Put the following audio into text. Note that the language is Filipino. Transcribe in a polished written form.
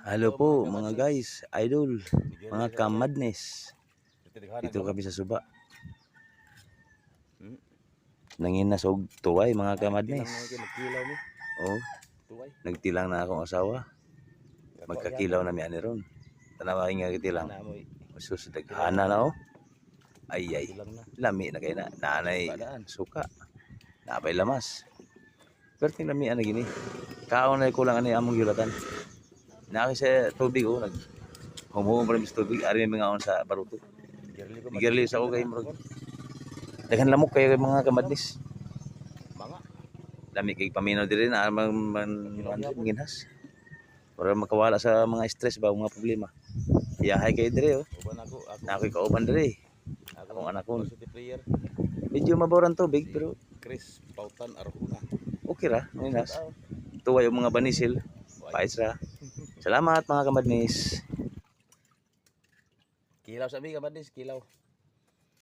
Hello po mga guys, idol, mga kamadness. Dito kami sa Suba. Nanginas og tuway mga kamadness. Oh, nagtilang na akong asawa. Magkakilaw na mi ani ron. Tanawa nga gitilang. Sus daghana na oh. Ay lami na kay na nanay suka. Napay lamas. Pero lami ana gini. Kaon na kulang ani among gulatan. Naki sa tubig oh, humuhom pa rin sa tubig, ari mga on sa baruto. Girli sa ko kay murag. Daghan lamok kay mga kamadnis. Dami kay paminaw diri na manginhas. Para makawala sa mga stress ba mga problema. Iyahay kay diri oh. Nakoy kauban diri. Akong anak ko. Medyo maboran tubig pero Chris Pautan Arjuna. okay ra, manginhas. Tuwa yung mga banisil. Pais ra. Salamat mga kamadnis. Kilaw sabi kamadnis, kilaw.